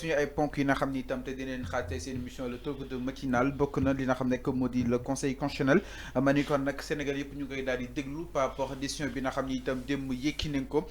suñu ay ponk yi nga xam ni itam te dinañ xaate seen émission le tour de matinal bokk na li nga xam ne que moo di le conseil constitutionnel ma ni kon nag Sénégal yëpp ñu koy daal di déglu par rapport décision bi nga xam ni itam démb yëkki nañ ko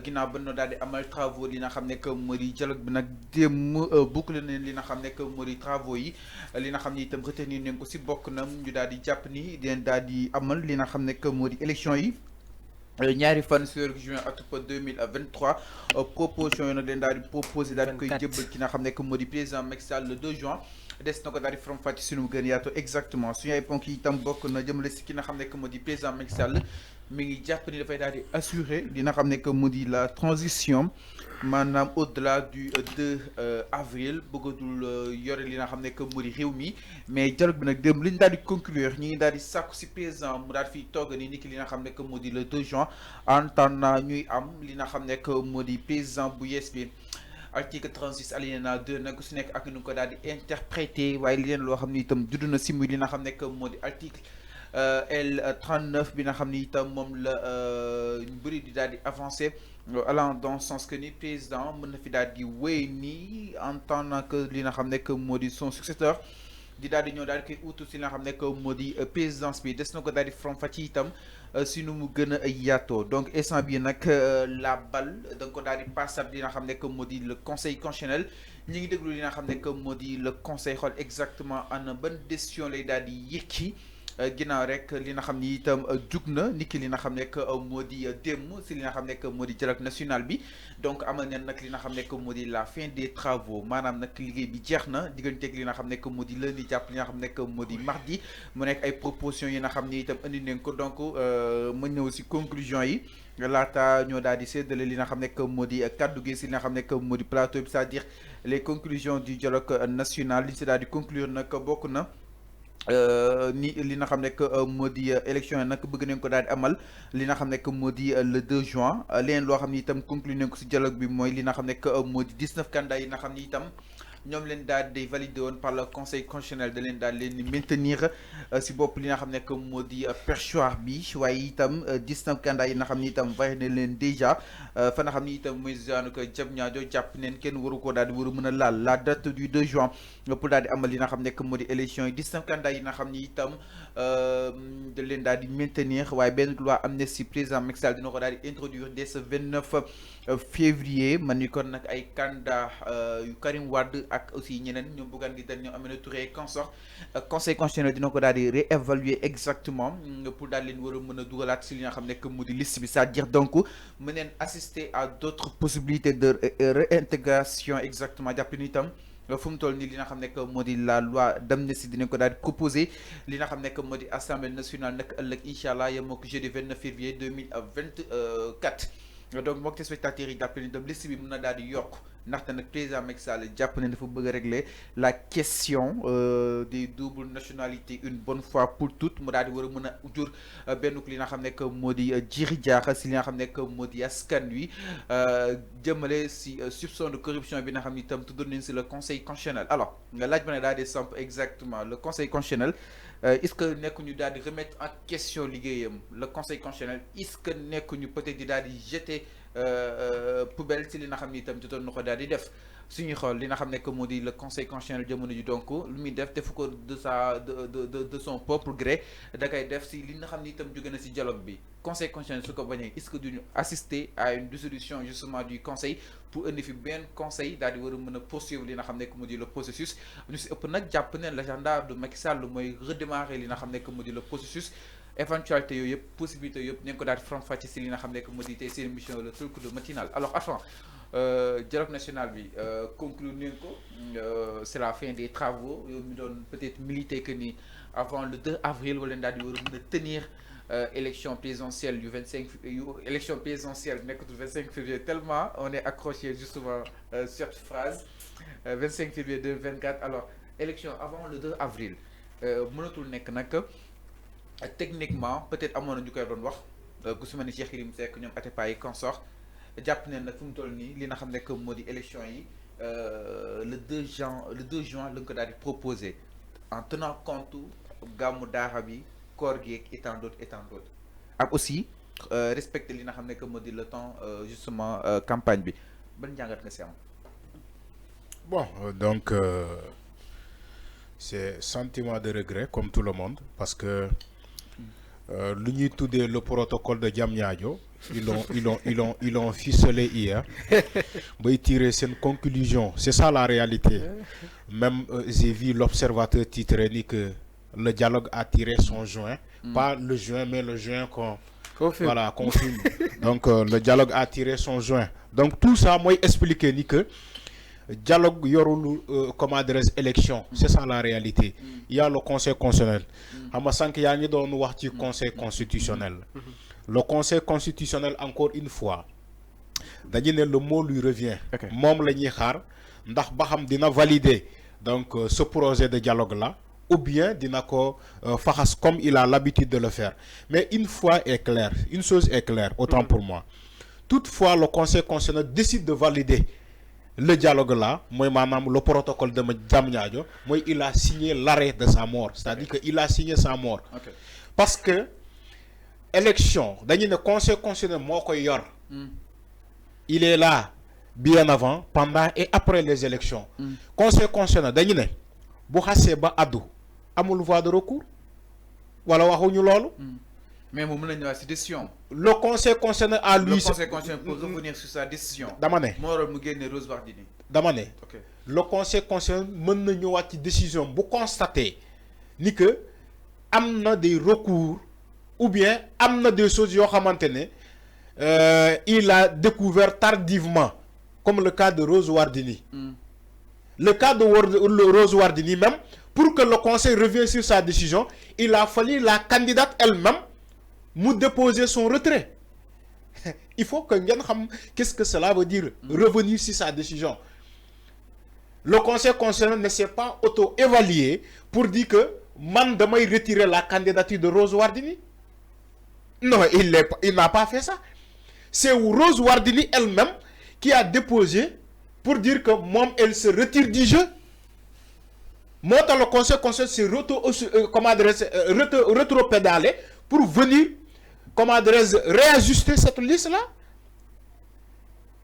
ginnaaw ba noo daal di amal travaux li nga xam ne que moo di dialogue bi nag démb boucler nañ li nga xam ne que moo di travaux yi li nga xam ni itam retenir nañ ko si bokk na ñu daal di jàpp ni dinañ daal di amal li nga xam ne que moo di élection yi ñaari fan si weeru juin atub 2023 proposition yi nag leen daal di proposé daal di koy jëbbal ki nga xam ne que moo di président Macky Sall le 2 juin des na ko daal di faram-fàcce suñu gën yaatu exactement suñu ay ponk yi itam bokk na jëmale si ki nga xam ne que moo di président Macky Sall mi ngi jàpp ni dafay daal di assurer li nga xam ne que moo di la transition maanaam au-delà du 2 avril bëggatul yore li nga xam ne que moo di réew mi mais dialogue bi nag démb li ñu daal di conclure ñi ngi daal di sàkku si président mu daal fiy togg ni ki li nga xam ne que moo di le 2 juin en attendant ñuy am li nga xam ne que moo di président bu yees bi article 36 alinéa 2 nag su nekk ak nu ko daal di interprété waaye li leen loo xam ni itam judd na si muy li nga xam ne que moo di article L 39 bi nga xam ni itam moom la ñu bëri di daal di avancé allant dans le sens que ni président mën na fi daal di wéy nii en tant que li nga xam ne que moo di son successeur di daal di ñëw daal di koy utu si li nga xam ne que moo di présidence bi des na ko daal di faram-fàcce itam si nu mu gën a yaatoo donc instant bi nag la balle da nga ko daal di passat li nga xam ne que moo di le conseil constitutionnel ñi ngi déglu li nga xam ne que moo di le conseil xool exactement ana ban décision lay daal di yëkki ginnaaw rek li nga xam ni itam jug na niki li nga xam ne que moo di démb si li nga xam ne que moo di dialogue national bi donc amal neen nag li nga xam ne que moo di la fin des travaux maanaam nag liggéey bi jeex na digganteeg li nga xam ne que moo di lundi jàpp li nga xam ne que moo di mardi mu nekk ay propositions yi nga xam ni itam indi nañ ko donc ma ñëw si conclusion yi laata ñoo daal di séddale li nga xam ne que moo di kaddu gi si li nga xam ne que moo di plateau bi c'est-à-dire les conclusions du dialogue national li si daal di conclure nag bokk na. ni li nga xam ne que moo di élection yi nag bëgg nañ ko daal di amal li nga xam ne que moo di le 2 juin leneen loo xam ni itam conclure nañ ko si dialogue bi mooy li nga xam ne que moo di 19 candidats yi nga xam ni itam ñoom leen daal di validé woon par le conseil constitutionnel da leen daal leen maintenir si bopp li nga xam ne que moo di perchoir bi waaye itam 19 candidats yi nga xam ni itam validé leen déjà fa nga xam ni itam mooy genre que Diamniadio jàpp neen kenn waru ko daal di war a mën a laal la date du 2 juin pour daal di amal li nga xam ne que moo di élection yi 19 candidats yi nga xam ni itam da leen daal di maintenir waaye benn loi amnistie président Macky Sall dina ko daal di introduire dès ce 29 février man ni kon nag ay candidats yu Karim Wade ak aussi ñeneen ñoom Bougane Gueye Dany ñoom Aminata Touré consort conseil constitutionnel dina ko daal di réévaluer exactement pour daal leen war a mën a dugalaat si li nga xam ne que mu di liste bi c'est-à-dire donc mën neen assister à d'autres possibilités de réintégration exactement jàpp ni itam fu mu toll nii li nga xam ne que moo di la loi d'amnistie dinañ ko daal di proposer li nga xam ne que moo di assemblée nationale nag ëllëg incha allah yemoo ko jeudi 29 février 2024 donc mbokk spectateurs yi jàpp ni itam liste bi mën na daal di yokk ndaxte nag président Macky Sall jàpp ne dafa bëgg a régler la question des doubles nationalités une bonne fois pour toutes mu daal di war a mën a jur benn li nga xam ne que moo di jiixi jaaxa si li nga xam ne que moo di askan wi jëmale si soupçon de corruption bi nga xam ni itam tuddoon nañ si le conseil constitutionnel alors nga laaj ma ne daal di samp exactement le conseil constitutionnel est-ce que nekkuñu daal di remettre en question liggéeyam le conseil constitutionnel est-ce que nekkuñu peut-être di daal di jeter poubelle ci li nga xam ni itam jotoon na ko daal di def suñuy xool li nga xam ne que moo di le conseil constitutionnel jamono ji donc lu muy def defu ko de son propre gré da koy def si li nga xam ni itam jóge na si dialogue bi conseil constitutionnel su ko bañee est-ce que duñu assister à une dissolution justement du conseil pour indi fi benn conseil daal di war a mën a poursuivre li nga xam ne que moo di le processus ñu si ëpp nag jàpp ne l'agenda de Macky Sall mooy redémarrer li nga xam ne que moo di le processus éventualité yooyu yëpp possibilité yooyu yëpp nañ ko daal di faram-fàcce si li nga xam ne que moo di tey seen émission le truc de matinal alors avant dialogue national bi conclure nañ ko c'est la fin des travaux yow mi doon peut-être militer que ni avant le 2 avril wala daal di war a mën a tenir élection présidentielle du 25 élection présidentielle nekkatul 25 février tellement on est accroché justement sur cette phrase 25 février 2024 alors élection avant le 2 avril mënatul nekk nag techniquement peut-être amoon na ñu koy doon wax ku su ma ne Cheikh Yérim Seck ñoom Atepa yi consort jàpp ne nag fu mu toll nii li nga xam ne que moo di élection yi le 2 juin la nga ko daal di proposer en tenant compte gàmmu daara bi koor gi ak et tant d'autres ak aussi respecter li nga xam ne que moo di le temps justement campagne bi ban jàngat nga si am. Bon, donc c'est sentiment de regret comme tout le monde parce que l'Union le protocole de Diamniadio, ils l'ont ficelé hier. Ils tirer une conclusion. C'est ça la réalité. Même j'ai vu l'observateur titrer que le dialogue a tiré son joint, pas le joint mais le joint qu'on voilà, qu'on filme. Donc le dialogue a tiré son joint. Donc tout ça moi expliqué ni que dialogue yorul comment dire élection, c'est ça la réalité. Il y a le conseil constitutionnel. Xam sank ya ngi doon wax ci conseil constitutionnel. Le conseil constitutionnel encore une fois dañu ne le mot lui revient. Mom lañuy xaar ndax ba xam dina valider donc ce projet de dialogue là ou bien dina ko faxas comme il a l'habitude de le faire. Mais une fois est clair, une chose est claire autant pour moi. Toutefois le conseil constitutionnel décide de valider le dialogue là, moi madame le protocole de Diamniadio, moi il a signé l'arrêt de sa mort, c'est-à-dire qu'il a signé sa mort. Parce que élection, d'ailleurs le conseil constitutionnel moko yor. Il est là bien avant, pendant et après les élections. Conseil constitutionnel d'ailleurs ne bu xasse ba addu amul voie de recours wala waxuñu lolu. Mais moom la ñu wax ci décision. Le conseil constitutionnel à lui. Le conseil constitutionnel pour revenir sur sa décision. dama ne moo waral mu génne Rose Wardini. dama ne le conseil constitutionnel mën na ñëwaat ci décision bu constater ni que am na des recours ou bien am na des choses yoo xamante ne il a découvert tardivement comme le cas de Rose Wardini. Le cas de Rose Wardini même pour que le conseil revienne sur sa décision il a fallu la candidate elle-même mu déposer son retrait. Il faut que ngeen xam qu'est-ce que cela veut dire revenir sur sa décision. Le conseil constitutionnel ne s'est pas auto-évalué pour dire que man damay retirer la candidature de Rose Wardini. Non, il n'a pas fait ça. C'est Rose Wardini elle-même qui a déposé pour dire que moi elle se retire du jeu. Moi dans le conseil constitutionnel c'est rétropédalé pour venir réajuster cette liste là.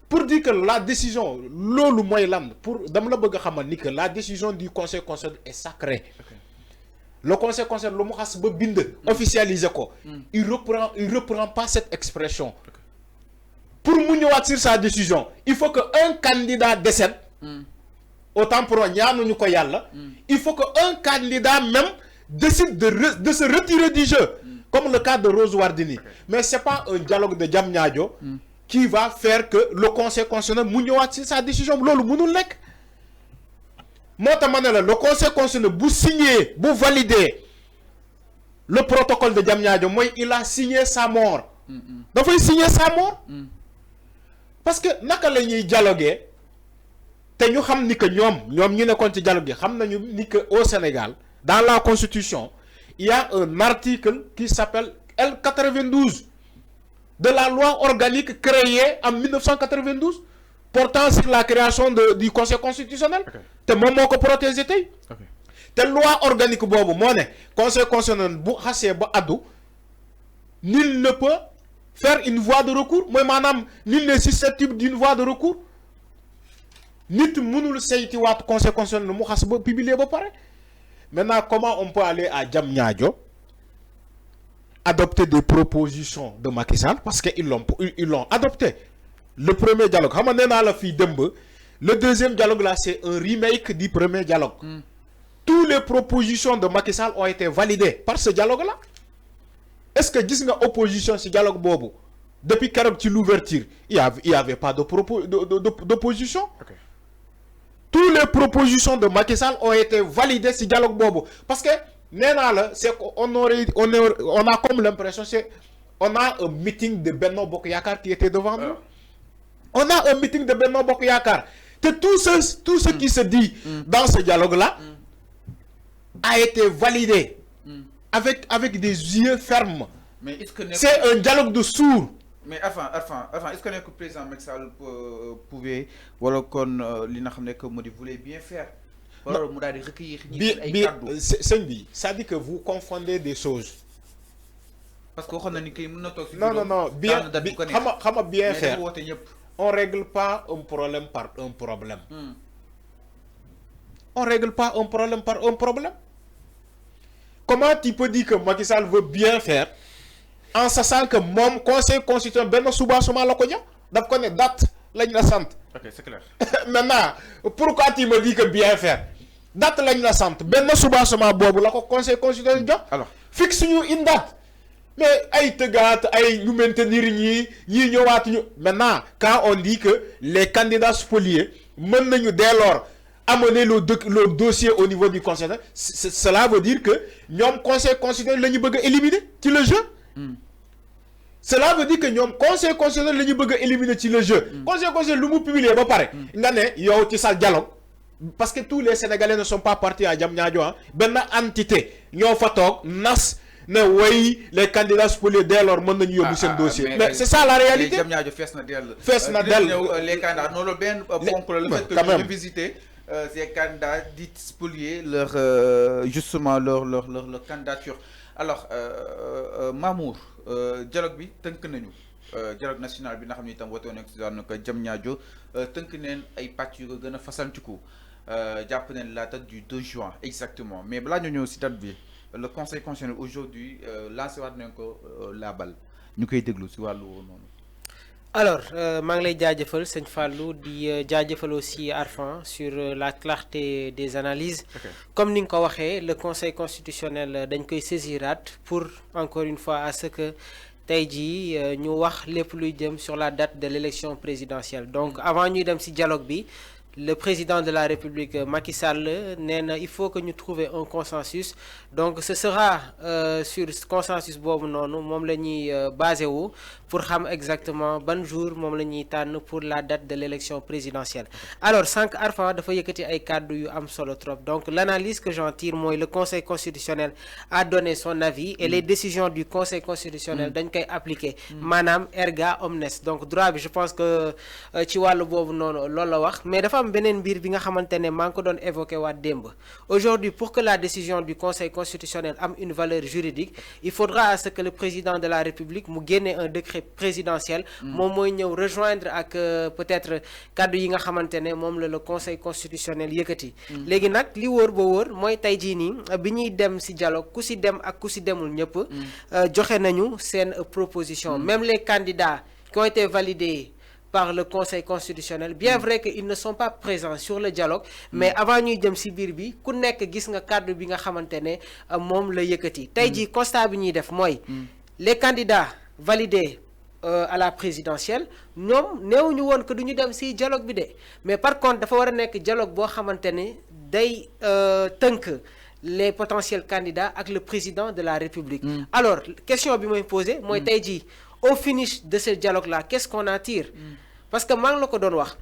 Pour dire que la décision, lolu moy lam pour dama la bëgg xamal ni que la décision du conseil constitutionnel est sacrée. Le conseil constitutionnel lu mu xass ba bind officialiser ko. Il reprend pas cette expression. Pour mu ñëwaat sur sa décision, il faut que un candidat décède. Autant pour ñaanuñu ko yalla, il faut que un candidat même décide de se retirer du jeu comme le cas de Rose Wardini. Mais c'est pas un dialogue de Diamniadio qui va faire que le conseil constitutionnel mu ñëwaat ci sa décision lolu mënul nek. Mota manela le conseil constitutionnel bu signer, bu valider le protocole de Diamniadio, moy il a signé sa mort. Da fay signer sa mort. Parce que naka lañuy dialoguer té ñu xam ni que ñom ñu nekkon ci dialogue xam nañu ni que au Sénégal dans la constitution il y a un article qui s'appelle L92 de la loi organique créée en 1992 portant sur la création du Conseil constitutionnel. Te moom moo ko protégé tey. Te loi organique boobu moo ne Conseil constitutionnel bu xasee ba addu nul ne peut faire une voie de recours mooy maanaam nul n'est susceptible d'une voie de recours. Nit mënul saytiwaat Conseil constitutionnel mu xas ba publier ba pare. Maintenant comment on peut aller à Diamniadio adopter des propositions de Macky Sall parce qu'ils l'ont adopté. Le premier dialogue, le deuxième dialogue là c'est un remake du premier dialogue. Toutes les propositions de Macky Sall ont été validées par ce dialogue là. Est-ce que gis nga opposition ce dialogue bobo depuis l'ouverture il y avait pas d'opposition. Toutes les propositions de Macky Sall ont été validées ce dialogue bobo parce que c'est qu'on a comme l'impression on a un meeting de Benno Bokk Yakaar qui était devant nous. On a un meeting de Benno Bokk Yakaar. Tout ce qui se dit dans ce dialogue-là a été validé avec des yeux fermes. C'est un dialogue de sourds. Mais enfin, est-ce que le président Macky Sall pouvait, voilà qu'on voulait bien faire? Ça dit que vous confondez des choses. Parce que non, bien faire. On ne règle pas un problème par un problème. On ne règle pas un problème par un problème. Comment tu peux dire que Macky Sall veut bien faire en sachant que mon conseil constitutionnel, ben souba souma la ko jox daf ko ne date lañ la sant. Ok, c'est clair. Maintenant, pourquoi tu me dis que bien faire? Date lañ la sant ben souba souma bobu la ko conseil constitutionnel jox. Alors, fixe ñu une date. Mais ay teugat ay ñu maintenir ñi ñëwaat ñu. Maintenant, quand on dit que les candidats spoliés mën nañu dès lors amener le dossier au niveau du conseil, cela veut dire que ñom conseil constitutionnel lañu bëgg éliminer ci le jeu. Cela veut dire que ñom conseil constitutionnel lañu bëgg éliminer ci le jeu. Conseil constitutionnel lu mu publier ba paré nga né yow ci sa dialogue parce que tous les Sénégalais ne sont pas partis à Diamniadio hein. Ben entité ñoo fa tok nas ne way les candidats spoliés dès lors mën nañu yóbbu seen dossier. Mais c'est ça la réalité. Diamniadio fess na del. Les candidats non le ben ponk le fait que ñu visiter ces candidats dits spoliés leur justement leur candidature. Alors Mamour dialogue bi teunk nañu dialogue national bi nga xamni tam woto nek ci zone ko Diamniadio teunk neen ay patch yu gëna fasantiku japp neen la date du 2 juin exactement mais bla ñu ñëw ci date bi le conseil constitutionnel aujourd'hui lancé wat nañ ko la balle ñu koy déglu ci walu non. Alors maa ngi lay jaajëfal sëñ Fallou di jaajëfal aussi Arfan sur la clarté des analyses. Comme ni nga ko waxee le conseil constitutionnel dañ koy saisiraat pour encore une fois à ce que tey jii ñu wax lépp luy jëm sur la date de l'élection présidentielle. Donc avant ñuy dem ci dialogue bi le président de la République Macky Sall nee na il faut que ñu trouver un consensus donc ce sera sur ce consensus boobu noonu moom la ñuy basé wu pour xam exactement ban jour moom la ñuy tànn pour la date de l'élection présidentielle. Alors sànq Arfan dafa yëkkati ay kàddu yu am solo trop donc l'analyse que j'en tire mooy le conseil constitutionnel a donné son avis et les décisions du conseil constitutionnel dañ koy appliquer maanaam erga omnes donc droit bi je pense que ci wàllu boobu noonu loolu la wax mais dafa am beneen mbir bi nga xamante ne maa ngi ko doon évoqué waat démb. Aujourd'hui pour que la décision du conseil constitutionnel am une valeur juridique il faudra à ce que le président de la République mu génne un décret présidentiel moom mooy ñëw rejoindre ak peut-être kaddu yi nga xamante ne moom la le conseil constitutionnel yëkkati. Léegi nag li wóor ba wóor mooy tey jii nii bi ñuy dem ci dialogue ku ci dem ak ku ci demul ñëpp joxe nañu seen proposition même les candidats qui ont été validés par le conseil constitutionnel bien vrai que ils ne sont pas présents sur le dialogue mais avant ñuy jëm ci biir bi ku nekk gis nga kaddu bi nga xamante ne moom la yëkkati tey jii constat bi ñuy def mooy les candidats validés à la présidentielle ñoom néewuñu woon que duñu dem ci dialogue bi de mais par contre dafa war a nekk dialogue boo xamante ne day tënk les potentiels candidats ak le président de la République. Alors question bi mooy posé mooy tey jii au finish de ce dialogue là qu'est-ce qu'on en tire parce que maa ngi la ko doon wax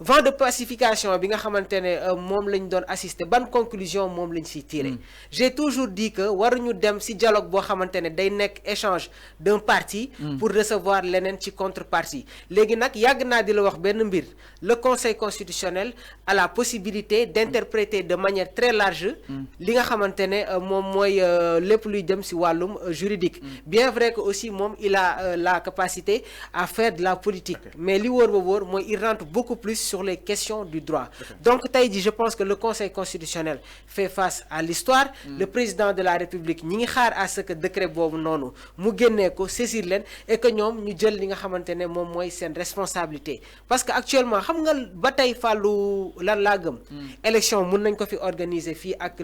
vent de pacification bi nga xamante ne moom lañ doon assister ban conclusion moom lañ siy tiré j'ai toujours dit que waruñu dem ci dialogue boo xamante ne day nekk échange d'un parti pour recevoir leneen ci contrepartie léegi nag yàgg naa di la wax benn mbir le conseil constitutionnel a la possibilité d'interpréter de manière très large li nga xamante ne moom mooy lépp luy jëm ci wàllum juridique bien vrai que aussi moom il a la capacité à faire de la politique mais li wóor ba wóor mooy il rentre beaucoup plus sur les questions du droit. Donc tey jii je pense que le conseil constitutionnel fait face à l'histoire le président de la République ñi ngi xaar à ce que décret boobu noonu mu génnee ko saisir leen et que ñoom ñu jël li nga xamante ne moom mooy seen responsabilité parce que actuellement xam nga ba tey fàllu lan laa gëm élection mun nañ ko fi organiser fii ak